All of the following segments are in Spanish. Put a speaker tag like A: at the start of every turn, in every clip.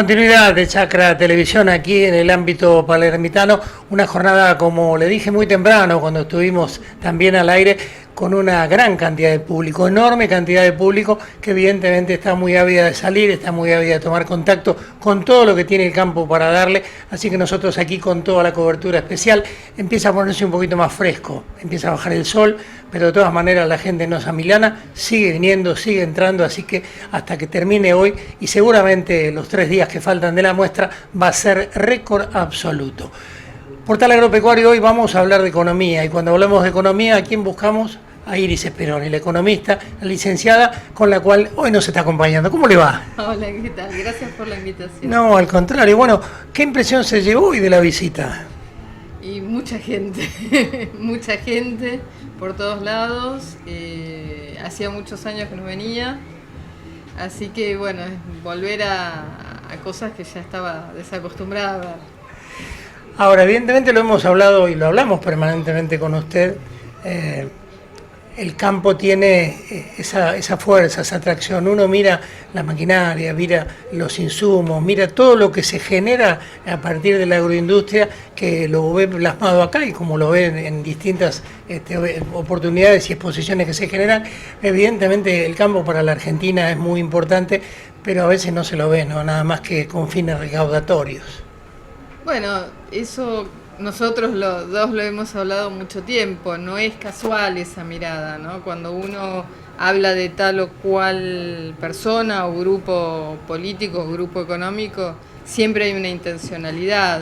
A: Continuidad de Chacra Televisión aquí en el ámbito palermitano, una jornada, como le dije muy temprano cuando estuvimos también al aire, con una gran cantidad de público, enorme cantidad de público que evidentemente está muy ávida de salir, está muy ávida de tomar contacto con todo lo que tiene el campo para darle, así que nosotros aquí con toda la cobertura especial empieza a ponerse un poquito más fresco, empieza a bajar el sol, pero de todas maneras la gente no es amilana, sigue viniendo, sigue entrando, así que hasta que termine hoy y seguramente los 3 días que faltan de la muestra va a ser récord absoluto. Portal Agropecuario, hoy vamos a hablar de economía y cuando hablamos de economía, ¿a quién buscamos? A Iris Speroni, la economista, la licenciada, con la cual hoy nos está acompañando. ¿Cómo le va?
B: Hola, ¿qué tal? Gracias por la invitación.
A: No, al contrario. Bueno, ¿qué impresión se llevó hoy de la visita?
B: Y mucha gente, mucha gente por todos lados. Hacía muchos años que no venía, así que bueno, es volver a cosas que ya estaba desacostumbrada a ver.
A: Ahora, evidentemente lo hemos hablado y lo hablamos permanentemente con usted. El campo tiene esa fuerza, esa atracción. Uno mira la maquinaria, mira los insumos, mira todo lo que se genera a partir de la agroindustria, que lo ve plasmado acá y como lo ven en distintas oportunidades y exposiciones que se generan. Evidentemente el campo para la Argentina es muy importante, pero a veces no se lo ve, ¿no? Nada más que con fines recaudatorios.
B: Bueno, eso nosotros los dos lo hemos hablado mucho tiempo, no es casual esa mirada, ¿no? Cuando uno habla de tal o cual persona o grupo político o grupo económico, siempre hay una intencionalidad.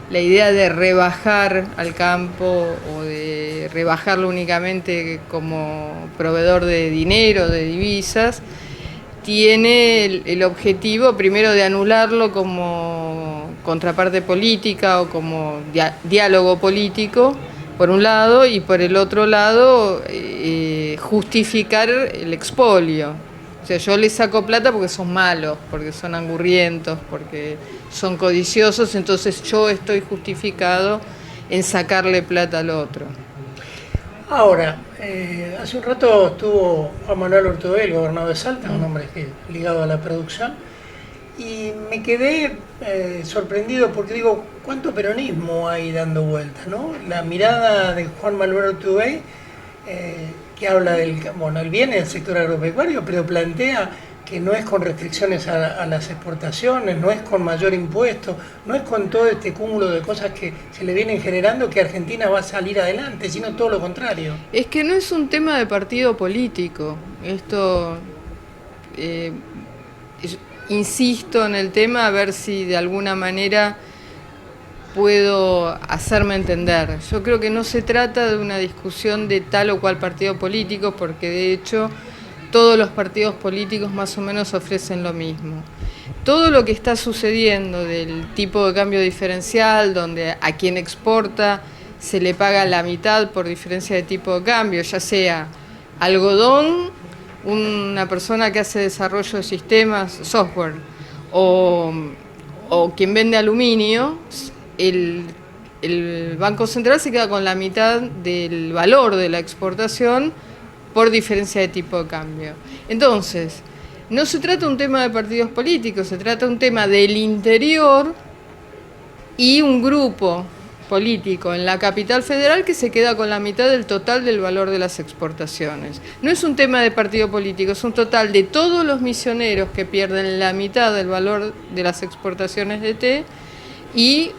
B: La idea de rebajar al campo o de rebajarlo únicamente como proveedor de dinero, de divisas, tiene el objetivo primero de anularlo como contraparte política o como diálogo político, por un lado, y por el otro lado justificar el expolio. O sea, yo les saco plata porque son malos, porque son angurrientos, porque son codiciosos, entonces yo estoy justificado en sacarle plata al otro.
A: Ahora, hace un rato estuvo Juan Manuel Ortubey, el gobernador de Salta, un hombre ligado a la producción, y me quedé sorprendido porque digo, ¿cuánto peronismo hay dando vueltas, ¿no? La mirada de Juan Manuel Ortubey, que habla él viene del sector agropecuario, pero plantea que no es con restricciones a las exportaciones, no es con mayor impuesto, no es con todo este cúmulo de cosas que se le vienen generando que Argentina va a salir adelante, sino todo lo contrario.
B: Es que no es un tema de partido político. Esto, insisto en el tema a ver si de alguna manera puedo hacerme entender. Yo creo que no se trata de una discusión de tal o cual partido político, porque de hecho todos los partidos políticos más o menos ofrecen lo mismo. Todo lo que está sucediendo del tipo de cambio diferencial, donde a quien exporta se le paga la mitad por diferencia de tipo de cambio, ya sea algodón, una persona que hace desarrollo de sistemas, software, o quien vende aluminio, el Banco Central se queda con la mitad del valor de la exportación por diferencia de tipo de cambio. Entonces, no se trata de un tema de partidos políticos, se trata de un tema del interior y un grupo político en la capital federal que se queda con la mitad del total del valor de las exportaciones. No es un tema de partido político, es un total de todos los misioneros que pierden la mitad del valor de las exportaciones de té y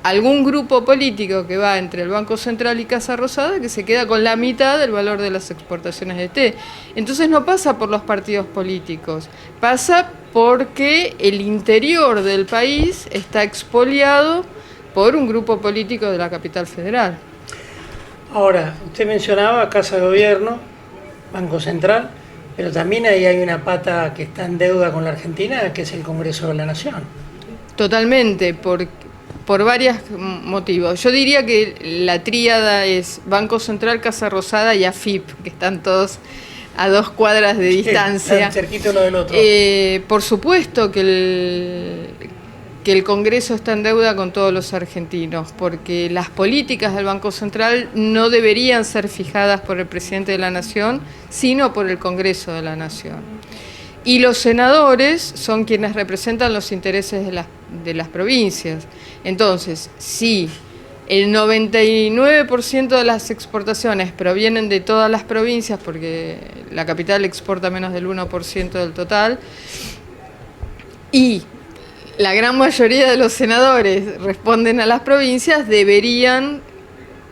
B: algún grupo político que va entre el Banco Central y Casa Rosada que se queda con la mitad del valor de las exportaciones de té. Entonces no pasa por los partidos políticos, pasa porque el interior del país está expoliado por un grupo político de la capital federal.
A: Ahora, usted mencionaba Casa de Gobierno, Banco Central, pero también ahí hay una pata que está en deuda con la Argentina, que es el Congreso de la Nación.
B: Totalmente, por varios motivos. Yo diría que la tríada es Banco Central, Casa Rosada y AFIP, que están todos a 2 cuadras de distancia.
A: Están cerquita uno del otro.
B: Por supuesto que el Congreso está en deuda con todos los argentinos, porque las políticas del Banco Central no deberían ser fijadas por el presidente de la Nación, sino por el Congreso de la Nación. Y los senadores son quienes representan los intereses de las provincias. Entonces, si el 99% de las exportaciones provienen de todas las provincias, porque la capital exporta menos del 1% del total, y la gran mayoría de los senadores responden a las provincias, deberían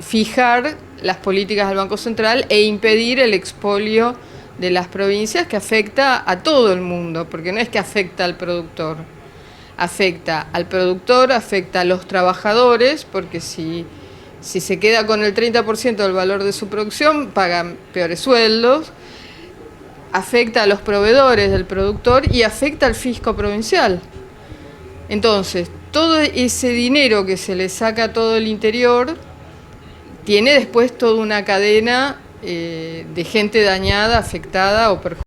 B: fijar las políticas del Banco Central e impedir el expolio de las provincias, que afecta a todo el mundo, porque no es que afecta al productor, afecta a los trabajadores, porque si se queda con el 30% del valor de su producción, pagan peores sueldos, afecta a los proveedores del productor y afecta al fisco provincial. Entonces, todo ese dinero que se le saca a todo el interior tiene después toda una cadena de gente dañada, afectada o perjudicada.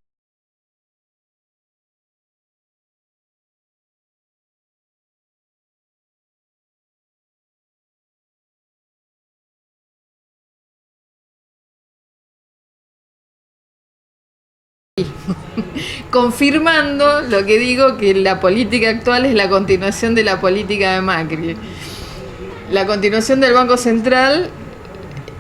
B: Confirmando lo que digo, que la política actual es la continuación de la política de Macri. La continuación del Banco Central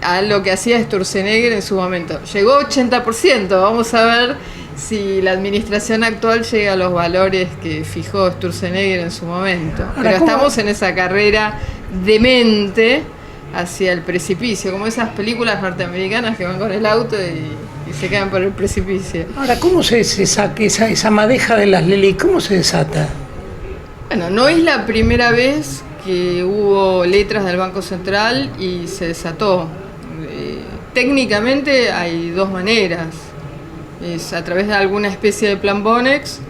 B: a lo que hacía Sturzenegger en su momento. Llegó 80%, vamos a ver si la administración actual llega a los valores que fijó Sturzenegger en su momento. Pero estamos en esa carrera demente hacia el precipicio, como esas películas norteamericanas que van con el auto y se caen por el precipicio.
A: Ahora, ¿cómo se saca esa madeja de las LELIQ? ¿Cómo se desata?
B: Bueno, no es la primera vez que hubo letras del Banco Central y se desató. Técnicamente hay dos maneras. Es a través de alguna especie de plan Bonex.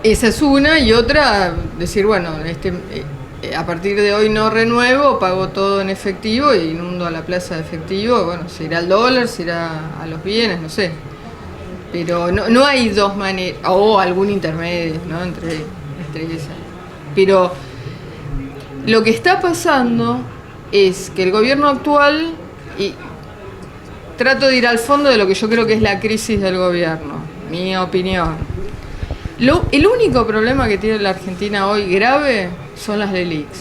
B: Esa es una, y otra, decir, bueno, a partir de hoy no renuevo, pago todo en efectivo e inundo a la plaza de efectivo. Bueno, se irá al dólar, se irá a los bienes, no sé. Pero no hay dos maneras, o algún intermedio, ¿no? entre esas. Pero lo que está pasando es que el gobierno actual, y trato de ir al fondo de lo que yo creo que es la crisis del gobierno, mi opinión. El único problema que tiene la Argentina hoy grave son las LELIQs.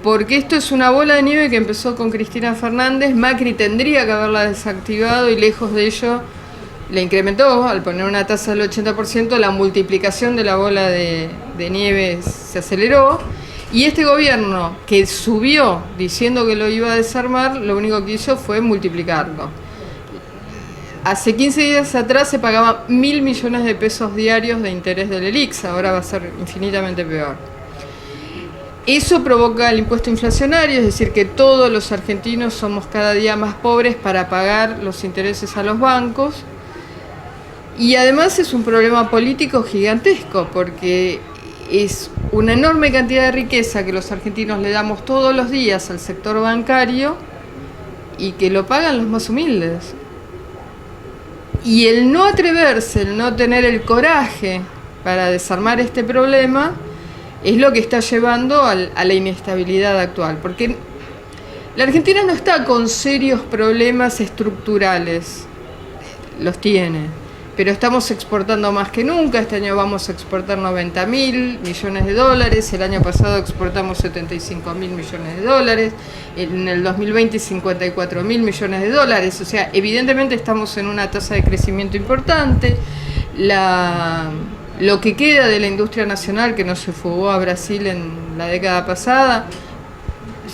B: Porque esto es una bola de nieve que empezó con Cristina Fernández. Macri tendría que haberla desactivado y lejos de ello la incrementó. Al poner una tasa del 80%, la multiplicación de la bola de nieve se aceleró. Y este gobierno, que subió diciendo que lo iba a desarmar, lo único que hizo fue multiplicarlo. Hace 15 días atrás se pagaban 1.000 millones de pesos diarios de interés del LELIQ, ahora va a ser infinitamente peor. Eso provoca el impuesto inflacionario, es decir, que todos los argentinos somos cada día más pobres para pagar los intereses a los bancos. Y además es un problema político gigantesco, porque es una enorme cantidad de riqueza que los argentinos le damos todos los días al sector bancario y que lo pagan los más humildes. Y el no atreverse, el no tener el coraje para desarmar este problema es lo que está llevando a la inestabilidad actual. Porque la Argentina no está con serios problemas estructurales, los tiene, pero estamos exportando más que nunca. Este año vamos a exportar 90.000 millones de dólares, el año pasado exportamos 75.000 millones de dólares, en el 2020 54.000 millones de dólares, o sea, evidentemente estamos en una tasa de crecimiento importante. Lo que queda de la industria nacional, que no se fugó a Brasil en la década pasada,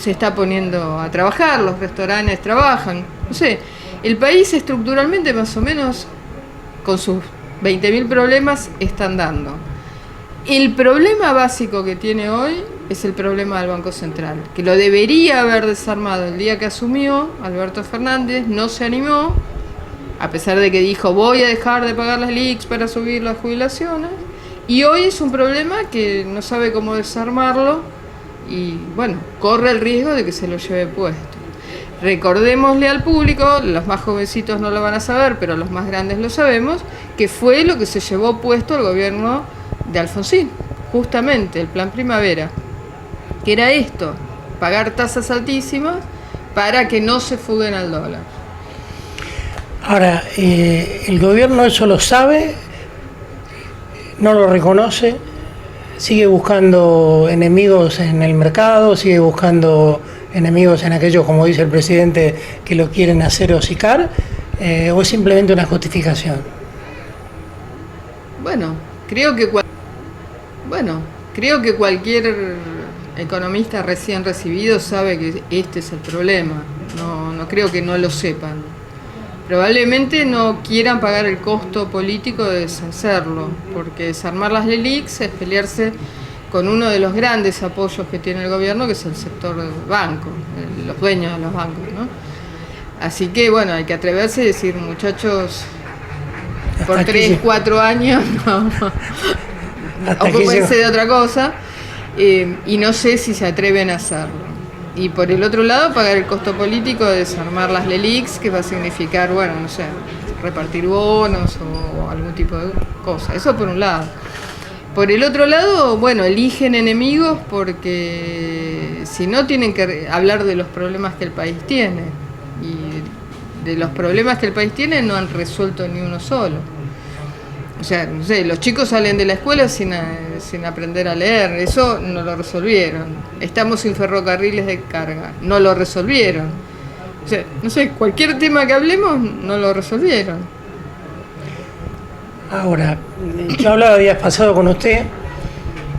B: se está poniendo a trabajar, los restaurantes trabajan, no sé, el país estructuralmente más o menos, con sus 20.000 problemas, están dando. El problema básico que tiene hoy es el problema del Banco Central, que lo debería haber desarmado el día que asumió Alberto Fernández, no se animó, a pesar de que dijo voy a dejar de pagar las LELIQs para subir las jubilaciones, y hoy es un problema que no sabe cómo desarmarlo y bueno, corre el riesgo de que se lo lleve puesto. Recordémosle al público, los más jovencitos no lo van a saber, pero los más grandes lo sabemos, que fue lo que se llevó puesto el gobierno de Alfonsín, justamente el Plan Primavera, que era esto, pagar tasas altísimas para que no se fuguen al dólar.
A: Ahora, el gobierno eso lo sabe, no lo reconoce, sigue buscando enemigos en el mercado, sigue buscando enemigos en aquellos, como dice el presidente, que lo quieren hacer hocicar, o es simplemente una justificación.
B: Bueno, creo que cualquier economista recién recibido sabe que este es el problema. No creo que no lo sepan. Probablemente no quieran pagar el costo político de deshacerlo, porque desarmar las LELIQs es pelearse con uno de los grandes apoyos que tiene el gobierno, que es el sector banco, los dueños de los bancos, ¿no? Así que bueno, hay que atreverse y decir, muchachos, por 3, 4 años, no. Ocúpense de otra cosa, y no sé si se atreven a hacerlo. Y por el otro lado, pagar el costo político de desarmar las LELIQs, que va a significar, bueno, no sé, repartir bonos o algún tipo de cosa. Eso por un lado. Por el otro lado, bueno, eligen enemigos porque si no tienen que hablar de los problemas que el país tiene. Y de los problemas que el país tiene no han resuelto ni uno solo. O sea, no sé, los chicos salen de la escuela sin aprender a leer, eso no lo resolvieron. Estamos sin ferrocarriles de carga, no lo resolvieron. O sea, no sé, cualquier tema que hablemos no lo resolvieron.
A: Ahora, yo hablaba días pasados con usted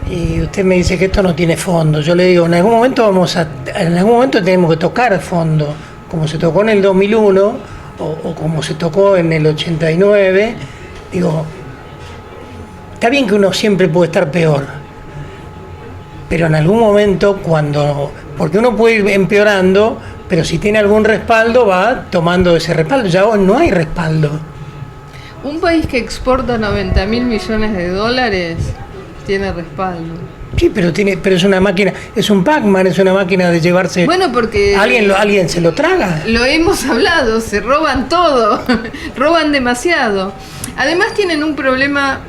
A: y usted me dice que esto no tiene fondo. Yo le digo, en algún momento tenemos que tocar fondo, como se tocó en el 2001 o como se tocó en el 89. Digo, está bien que uno siempre puede estar peor, pero en algún momento porque uno puede ir empeorando, pero si tiene algún respaldo va tomando ese respaldo. Ya hoy no hay respaldo.
B: Un país que exporta 90.000 millones de dólares tiene respaldo.
A: Sí, pero es una máquina, es un Pac-Man, es una máquina de llevarse.
B: Bueno, porque
A: alguien se lo traga.
B: Lo hemos hablado, se roban todo, roban demasiado. Además tienen un problema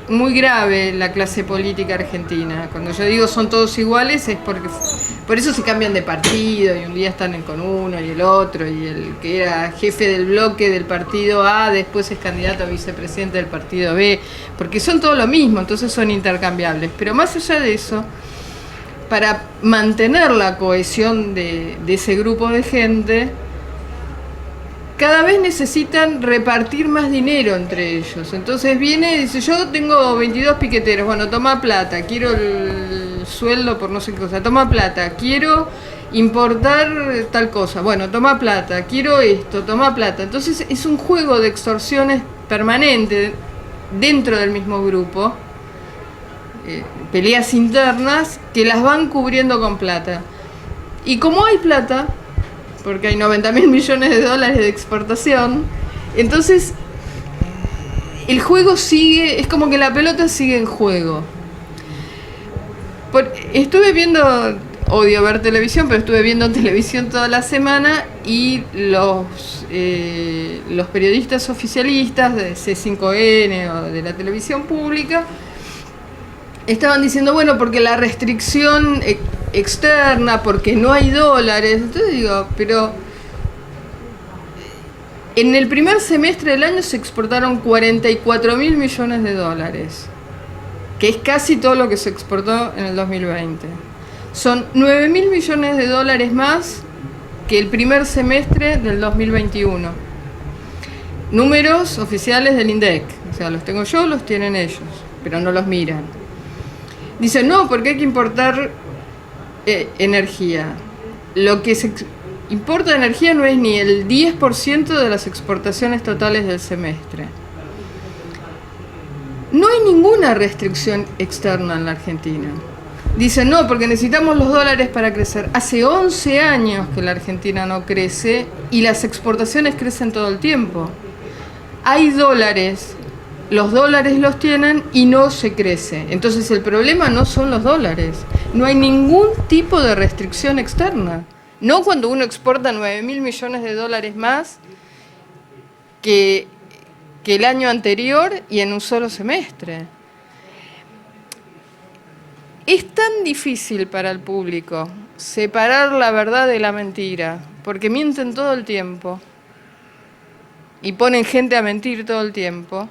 B: muy grave la clase política argentina. Cuando yo digo son todos iguales es porque por eso se cambian de partido y un día están con uno y el otro, y el que era jefe del bloque del partido A después es candidato a vicepresidente del partido B, porque son todo lo mismo, entonces son intercambiables. Pero más allá de eso, para mantener la cohesión de ese grupo de gente, cada vez necesitan repartir más dinero entre ellos. Entonces viene y dice, yo tengo 22 piqueteros, bueno, toma plata, quiero el sueldo por no sé qué cosa, toma plata, quiero importar tal cosa, bueno, toma plata, quiero esto, toma plata. Entonces es un juego de extorsiones permanente dentro del mismo grupo, peleas internas que las van cubriendo con plata. Y como hay plata, porque hay 90.000 millones de dólares de exportación, entonces el juego sigue, es como que la pelota sigue en juego. Estuve viendo, odio ver televisión, pero estuve viendo televisión toda la semana y los periodistas oficialistas de C5N o de la televisión pública estaban diciendo, bueno, porque la restricción externa, porque no hay dólares. Entonces digo, pero en el primer semestre del año se exportaron 44.000 millones de dólares, que es casi todo lo que se exportó en el 2020. Son 9.000 millones de dólares más que el primer semestre del 2021. Números oficiales del INDEC, o sea, los tengo yo, los tienen ellos, pero no los miran. Dicen, no, porque hay que importar energía. Lo que se importa de energía no es ni el 10% de las exportaciones totales del semestre. No hay ninguna restricción externa en la Argentina. Dicen, no, porque necesitamos los dólares para crecer. Hace 11 años que la Argentina no crece y las exportaciones crecen todo el tiempo. Hay dólares. Los dólares los tienen y no se crece. Entonces el problema no son los dólares. No hay ningún tipo de restricción externa. No cuando uno exporta 9.000 millones de dólares más que el año anterior y en un solo semestre. Es tan difícil para el público separar la verdad de la mentira, porque mienten todo el tiempo. y ponen gente a mentir todo el tiempo,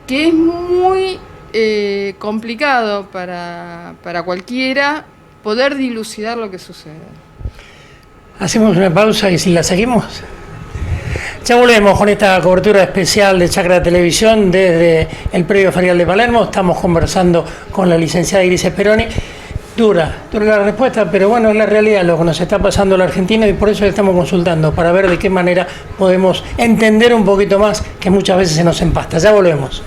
B: que es muy complicado para cualquiera poder dilucidar lo que sucede.
A: Hacemos una pausa y si la seguimos. Ya volvemos con esta cobertura especial de Chacra Televisión desde el predio ferial de Palermo. Estamos conversando con la licenciada Iris Speroni. Dura la respuesta, pero bueno, es la realidad lo que nos está pasando en la Argentina y por eso le estamos consultando, para ver de qué manera podemos entender un poquito más, que muchas veces se nos empasta. Ya volvemos.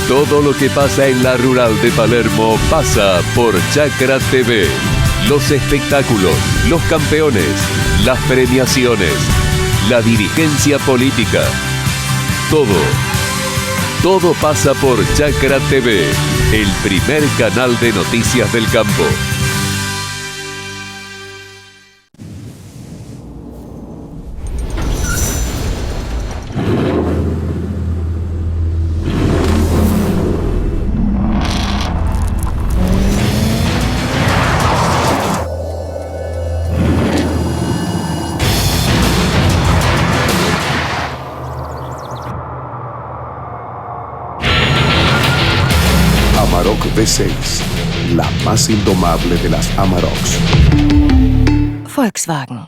C: Todo lo que pasa en la rural de Palermo pasa por Chacra TV. Los espectáculos, los campeones, las premiaciones, la dirigencia política. Todo pasa por Chacra TV, el primer canal de noticias del campo.
D: Amarok V6, la más indomable de las Amaroks.
E: Volkswagen.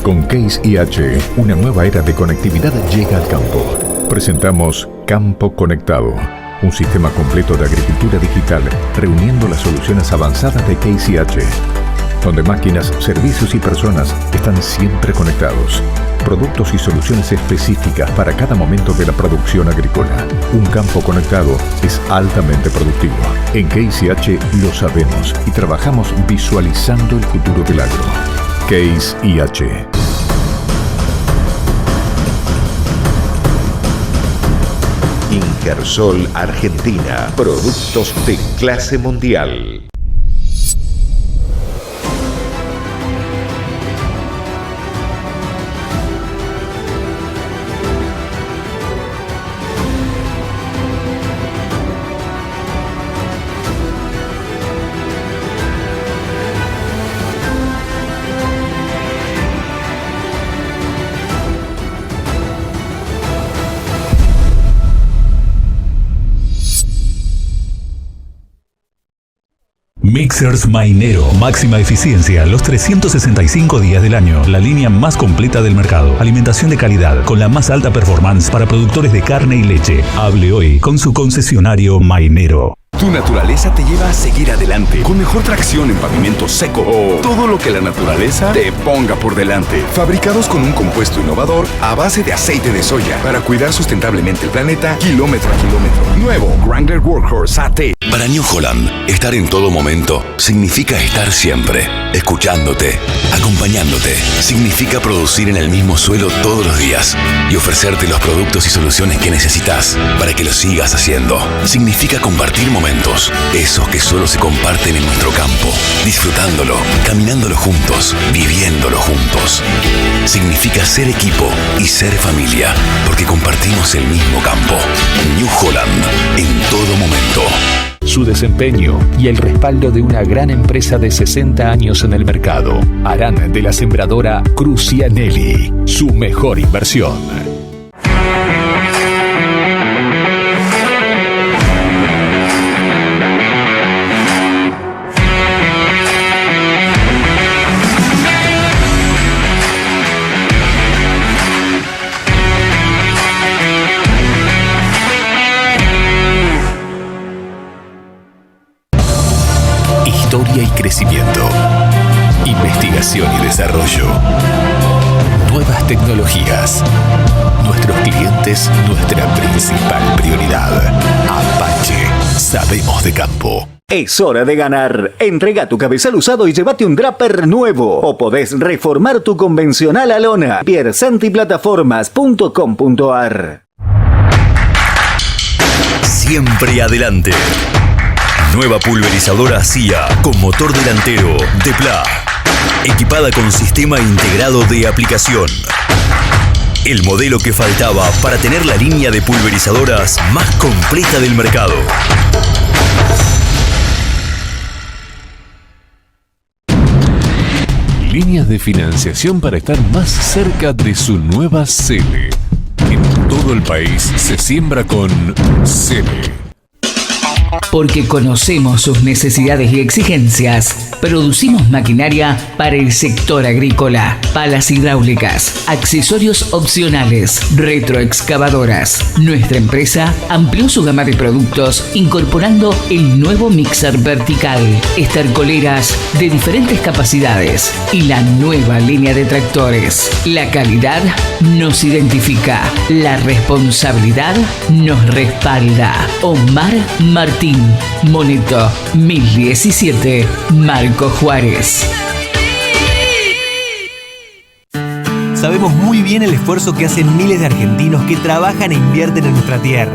F: Con Case IH, una nueva era de conectividad llega al campo. Presentamos Campo Conectado, un sistema completo de agricultura digital reuniendo las soluciones avanzadas de Case IH, donde máquinas, servicios y personas están siempre conectados. Productos y soluciones específicas para cada momento de la producción agrícola. Un campo conectado es altamente productivo. En Case IH lo sabemos y trabajamos visualizando el futuro del agro. Case IH.
G: Ingersol Argentina. Productos de clase mundial.
H: Mixers Mainero. Máxima eficiencia los 365 días del año. La línea más completa del mercado. Alimentación de calidad con la más alta performance para productores de carne y leche. Hable hoy con su concesionario Mainero.
I: Tu naturaleza te lleva a seguir adelante, con mejor tracción en pavimento seco o todo lo que la naturaleza te ponga por delante. Fabricados con un compuesto innovador a base de aceite de soya para cuidar sustentablemente el planeta kilómetro a kilómetro. Nuevo Wrangler Workhorse AT.
J: Para New Holland, estar en todo momento significa estar siempre, escuchándote, acompañándote. Significa producir en el mismo suelo todos los días y ofrecerte los productos y soluciones que necesitas para que lo sigas haciendo. Significa compartir momentos, esos que solo se comparten en nuestro campo, disfrutándolo, caminándolo juntos, viviéndolo juntos. Significa ser equipo y ser familia, porque compartimos el mismo campo. New Holland, en todo momento.
K: Su desempeño y el respaldo de una gran empresa de 60 años en el mercado harán de la sembradora Crucianelli su mejor inversión. Historia y crecimiento. Investigación y desarrollo. Nuevas tecnologías. Nuestros clientes, nuestra principal prioridad. Apache, sabemos de campo.
E: Es hora de ganar. Entrega tu cabezal usado y llévate un Draper nuevo. O podés reformar tu convencional a lona. piersantiplataformas.com.ar.
J: Siempre adelante. Nueva pulverizadora CIA con motor delantero Depla. Equipada con sistema integrado de aplicación. El modelo que faltaba para tener la línea de pulverizadoras más completa del mercado.
C: Líneas de financiación para estar más cerca de su nueva sede. En todo el país se siembra con Sele.
L: Porque conocemos sus necesidades y exigencias, producimos maquinaria para el sector agrícola, palas hidráulicas, accesorios opcionales, retroexcavadoras. Nuestra empresa amplió su gama de productos incorporando el nuevo mixer vertical, estercoleras de diferentes capacidades y la nueva línea de tractores. La calidad nos identifica, la responsabilidad nos respalda. Omar Martín, Moneto 1017, Marco Juárez.
M: Sabemos muy bien el esfuerzo que hacen miles de argentinos que trabajan e invierten en nuestra tierra.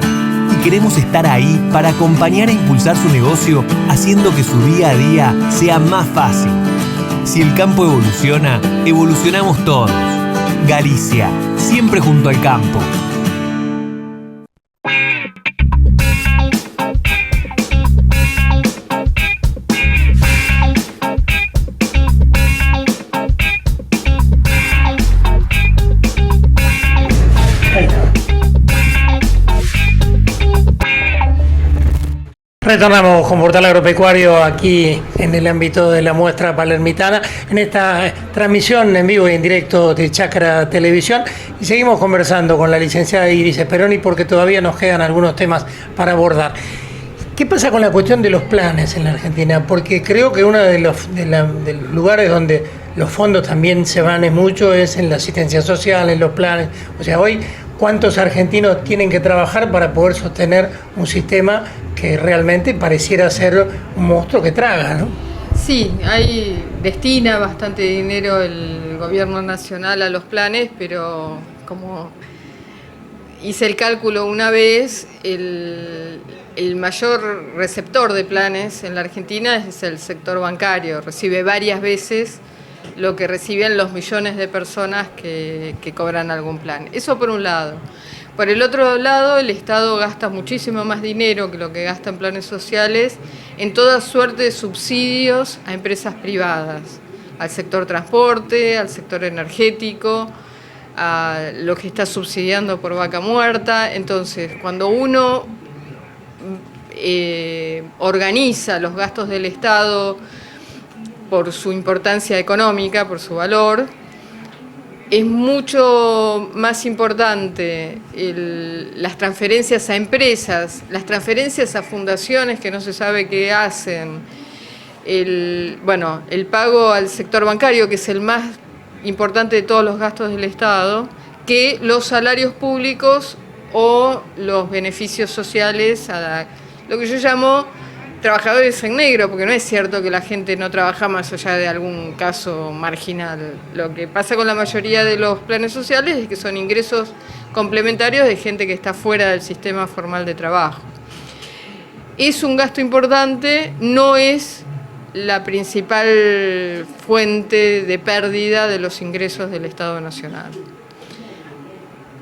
M: Y queremos estar ahí para acompañar e impulsar su negocio, haciendo que su día a día sea más fácil. Si el campo evoluciona, evolucionamos todos. Galicia, siempre junto al campo.
A: Retornamos con Portal Agropecuario aquí en el ámbito de la muestra palermitana, en esta transmisión en vivo y en directo de Chacra Televisión, y seguimos conversando con la licenciada Iris Speroni porque todavía nos quedan algunos temas para abordar. ¿Qué pasa con la cuestión de los planes en la Argentina? Porque creo que uno de los lugares donde los fondos también se van mucho es en la asistencia social, en los planes. O sea, hoy, ¿cuántos argentinos tienen que trabajar para poder sostener un sistema que realmente pareciera ser un monstruo que traga, ¿no?
B: Sí, destina bastante dinero el gobierno nacional a los planes, pero como hice el cálculo una vez, el mayor receptor de planes en la Argentina es el sector bancario. Recibe varias veces lo que reciben los millones de personas que cobran algún plan. Eso por un lado. Por el otro lado, el Estado gasta muchísimo más dinero que lo que gasta en planes sociales en toda suerte de subsidios a empresas privadas, al sector transporte, al sector energético, a lo que está subsidiando por vaca muerta. Entonces, cuando uno organiza los gastos del Estado por su importancia económica, por su valor, es mucho más importante las transferencias a empresas, las transferencias a fundaciones que no se sabe qué hacen, el pago al sector bancario, que es el más importante de todos los gastos del Estado, que los salarios públicos o los beneficios sociales a lo que yo llamo trabajadores en negro, porque no es cierto que la gente no trabaja más allá de algún caso marginal. Lo que pasa con la mayoría de los planes sociales es que son ingresos complementarios de gente que está fuera del sistema formal de trabajo. Es un gasto importante, no es la principal fuente de pérdida de los ingresos del Estado Nacional.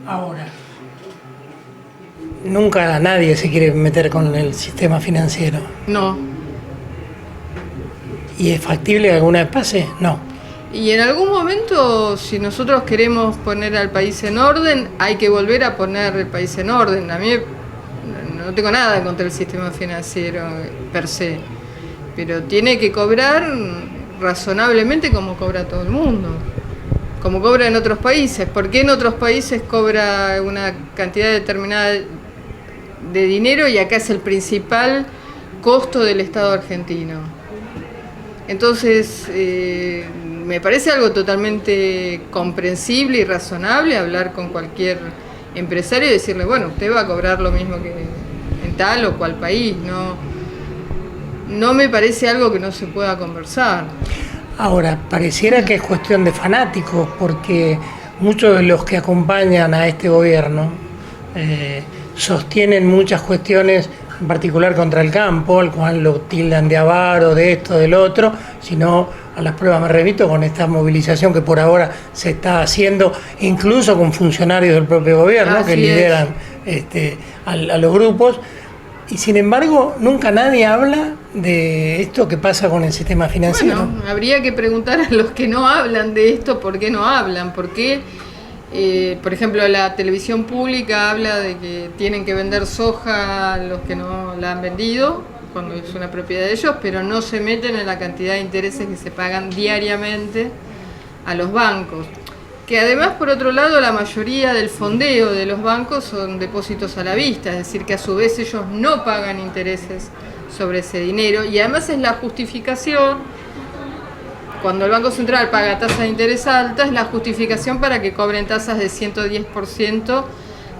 A: Ahora, nunca nadie se quiere meter con el sistema financiero.
B: No.
A: ¿Y es factible que alguna vez pase? No.
B: Y en algún momento, si nosotros queremos poner al país en orden, hay que volver a poner el país en orden. A mí no tengo nada contra el sistema financiero per se, pero tiene que cobrar razonablemente como cobra todo el mundo, como cobra en otros países. ¿Por qué en otros países cobra una cantidad determinada de dinero y acá es el principal costo del Estado argentino? Entonces, me parece algo totalmente comprensible y razonable hablar con cualquier empresario y decirle, bueno, usted va a cobrar lo mismo que en tal o cual país, no me parece algo que no se pueda conversar.
A: Ahora, pareciera que es cuestión de fanáticos, porque muchos de los que acompañan a este gobierno sostienen muchas cuestiones, en particular contra el campo, al cual lo tildan de avaro, de esto, del otro, sino a las pruebas me remito con esta movilización que por ahora se está haciendo, incluso con funcionarios del propio gobierno que lideran a los grupos. Y sin embargo, nunca nadie habla de esto que pasa con el sistema financiero.
B: Bueno, habría que preguntar a los que no hablan de esto por qué no hablan, por qué, por ejemplo, la televisión pública habla de que tienen que vender soja a los que no la han vendido, cuando es una propiedad de ellos, pero no se meten en la cantidad de intereses que se pagan diariamente a los bancos. Que además, por otro lado, la mayoría del fondeo de los bancos son depósitos a la vista, es decir, que a su vez ellos no pagan intereses sobre ese dinero, y además es la justificación, cuando el Banco Central paga tasas de interés altas, es la justificación para que cobren tasas de 110%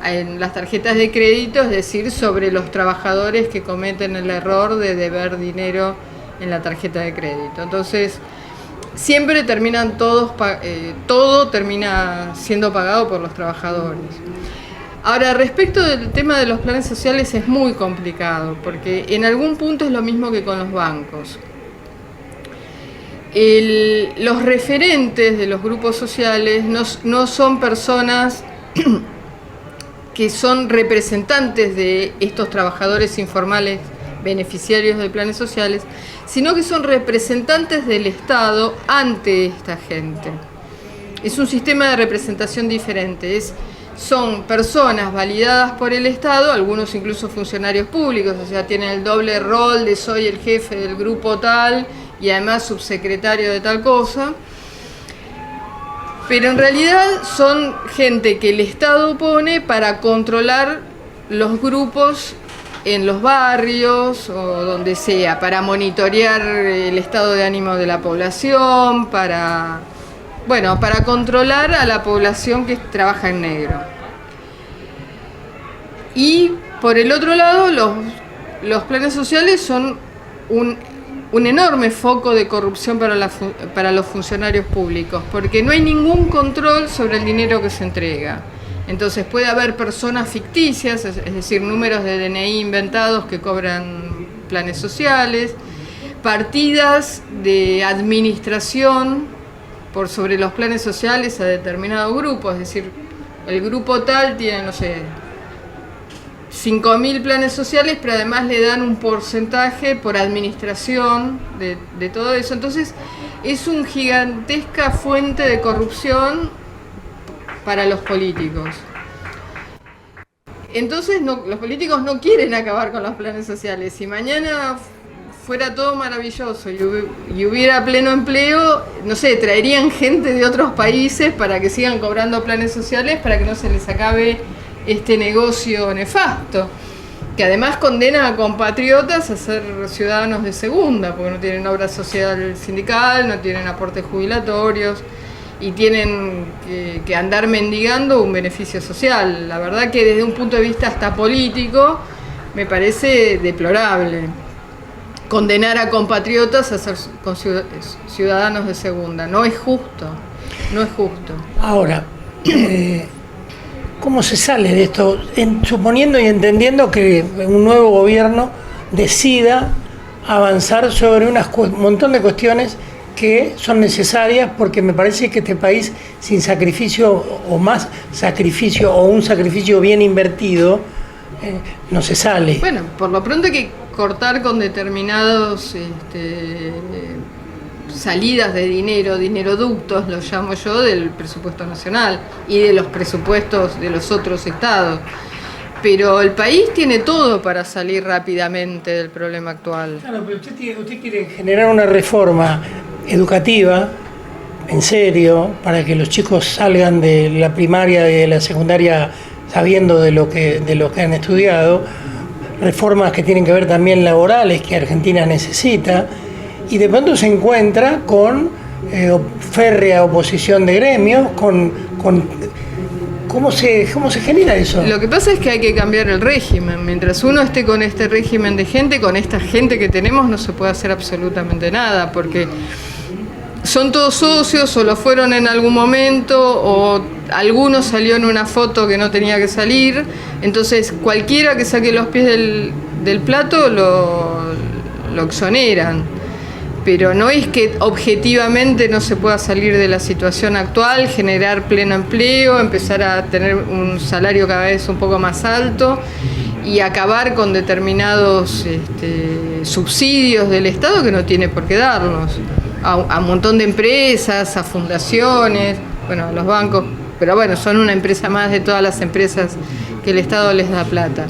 B: en las tarjetas de crédito, es decir, sobre los trabajadores que cometen el error de deber dinero en la tarjeta de crédito. Entonces, siempre terminan todo termina siendo pagado por los trabajadores. Ahora, respecto del tema de los planes sociales es muy complicado, porque en algún punto es lo mismo que con los bancos. Los referentes de los grupos sociales no son personas que son representantes de estos trabajadores informales beneficiarios de planes sociales, sino que son representantes del Estado ante esta gente. Es un sistema de representación diferente, son personas validadas por el Estado, algunos incluso funcionarios públicos, o sea, tienen el doble rol de soy el jefe del grupo tal y además subsecretario de tal cosa, pero en realidad son gente que el Estado pone para controlar los grupos en los barrios o donde sea, para monitorear el estado de ánimo de la población, para controlar a la población que trabaja en negro. Y por el otro lado, los planes sociales son un enorme foco de corrupción para los funcionarios públicos, porque no hay ningún control sobre el dinero que se entrega. Entonces puede haber personas ficticias, es decir, números de DNI inventados que cobran planes sociales, partidas de administración por sobre los planes sociales a determinado grupo, es decir, el grupo tal tiene, 5.000 planes sociales, pero además le dan un porcentaje por administración de todo eso. Entonces es una gigantesca fuente de corrupción para los políticos. Entonces los políticos no quieren acabar con los planes sociales. Si mañana fuera todo maravilloso y hubiera pleno empleo, traerían gente de otros países para que sigan cobrando planes sociales para que no se les acabe este negocio nefasto, que además condena a compatriotas a ser ciudadanos de segunda, porque no tienen obra social sindical, no tienen aportes jubilatorios y tienen que andar mendigando un beneficio social. La verdad que desde un punto de vista hasta político me parece deplorable condenar a compatriotas a ser ciudadanos de segunda. No es justo, no es justo.
A: Ahora, ¿cómo se sale de esto? Suponiendo y entendiendo que un nuevo gobierno decida avanzar sobre un montón de cuestiones que son necesarias, porque me parece que este país sin sacrificio o más sacrificio o un sacrificio bien invertido no se sale.
B: Bueno, por lo pronto hay que cortar con determinados salidas de dineroductos, lo llamo yo, del presupuesto nacional y de los presupuestos de los otros estados. Pero el país tiene todo para salir rápidamente del problema actual.
A: Claro, pero usted quiere generar una reforma educativa, en serio, para que los chicos salgan de la primaria y de la secundaria sabiendo de lo que han estudiado, reformas que tienen que ver también laborales que Argentina necesita, y de pronto se encuentra con férrea oposición de gremios, ¿Cómo se genera eso?
B: Lo que pasa es que hay que cambiar el régimen. Mientras uno esté con este régimen de gente, con esta gente que tenemos, no se puede hacer absolutamente nada, porque son todos socios, o lo fueron en algún momento, o alguno salió en una foto que no tenía que salir. Entonces, cualquiera que saque los pies del plato lo exoneran. Pero no es que objetivamente no se pueda salir de la situación actual, generar pleno empleo, empezar a tener un salario cada vez un poco más alto y acabar con determinados subsidios del Estado que no tiene por qué darlos. A un montón de empresas, a fundaciones, bueno, a los bancos, pero bueno, son una empresa más de todas las empresas que el Estado les da plata.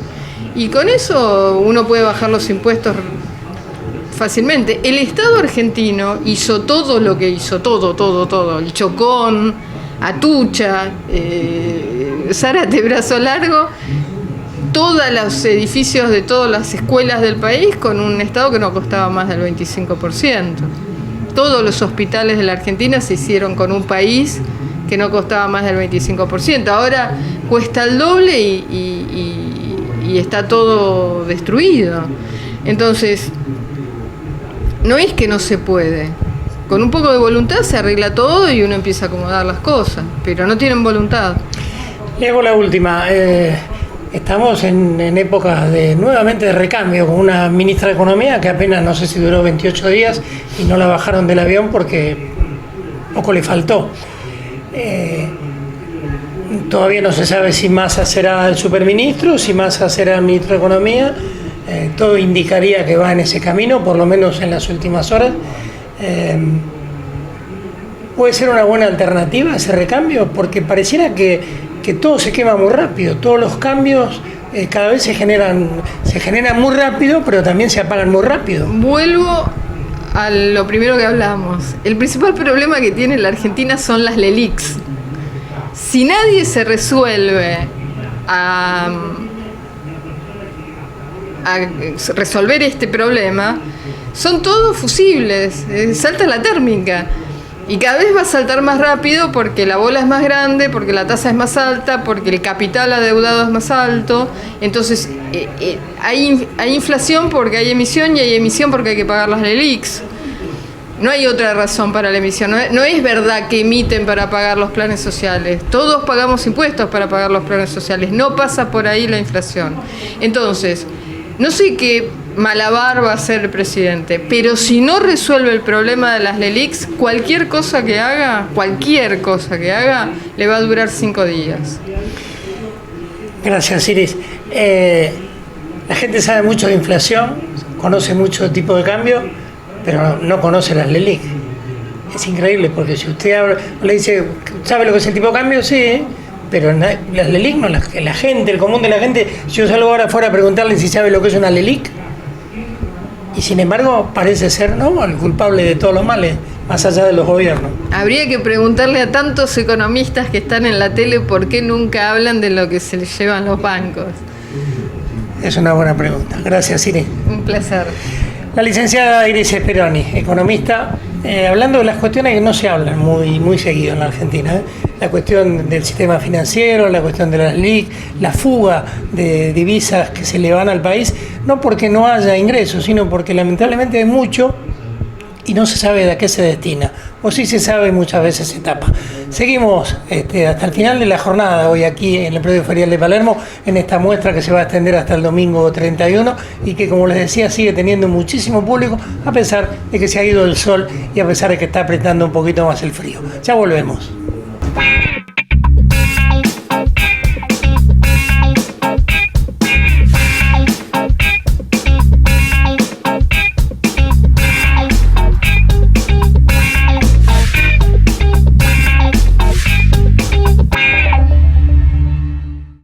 B: Y con eso uno puede bajar los impuestos fácilmente. El Estado argentino hizo todo lo que hizo, todo, el Chocón, Atucha, Zárate, Brazo Largo, todos los edificios de todas las escuelas del país con un Estado que no costaba más del 25%. Todos los hospitales de la Argentina se hicieron con un país que no costaba más del 25%. Ahora cuesta el doble y está todo destruido. Entonces, no es que no se puede. Con un poco de voluntad se arregla todo y uno empieza a acomodar las cosas, pero no tienen voluntad.
A: Le hago la última. Estamos en épocas nuevamente de recambio, con una ministra de Economía que apenas, no sé si duró 28 días y no la bajaron del avión porque poco le faltó. Todavía no se sabe si Massa será el superministro, si Massa será el ministro de Economía. Todo indicaría que va en ese camino, por lo menos en las últimas horas. ¿Puede ser una buena alternativa ese recambio? Porque pareciera que todo se quema muy rápido, todos los cambios cada vez se generan muy rápido, pero también se apagan muy rápido.
B: Vuelvo a lo primero que hablamos. El principal problema que tiene la Argentina son las LELIQs. Si nadie se resuelve a resolver este problema, son todos fusibles, salta la térmica y cada vez va a saltar más rápido porque la bola es más grande, porque la tasa es más alta, porque el capital adeudado es más alto. Entonces hay inflación porque hay emisión, y hay emisión porque hay que pagar las LELIQs. No hay otra razón para la emisión. No es verdad que emiten para pagar los planes sociales. Todos pagamos impuestos para pagar los planes sociales. No pasa por ahí la inflación. Entonces, no sé qué malabar va a hacer el presidente, pero si no resuelve el problema de las LELIQs, cualquier cosa que haga, le va a durar 5 días.
A: Gracias, Iris. La gente sabe mucho de inflación, conoce mucho tipo de cambio, pero no conoce las LELIQ. Es increíble, porque si usted le dice, ¿sabe lo que es el tipo de cambio? Sí, pero las LELIQ no, la gente, el común de la gente. Yo salgo ahora afuera a preguntarle si sabe lo que es una LELIQ, y sin embargo parece ser, ¿no?, el culpable de todos los males, más allá de los gobiernos.
B: Habría que preguntarle a tantos economistas que están en la tele por qué nunca hablan de lo que se les llevan los bancos.
A: Es una buena pregunta. Gracias, Iris.
B: Un placer.
A: La licenciada Iris Speroni, economista, hablando de las cuestiones que no se hablan muy seguido en la Argentina, la cuestión del sistema financiero, la cuestión de las LELIQ, la fuga de divisas que se le van al país, no porque no haya ingresos, sino porque lamentablemente hay mucho y no se sabe de a qué se destina, o sí se sabe y muchas veces se tapa. Seguimos hasta el final de la jornada hoy aquí en el Predio Ferial de Palermo, en esta muestra que se va a extender hasta el domingo 31 y que, como les decía, sigue teniendo muchísimo público a pesar de que se ha ido el sol y a pesar de que está apretando un poquito más el frío. Ya volvemos.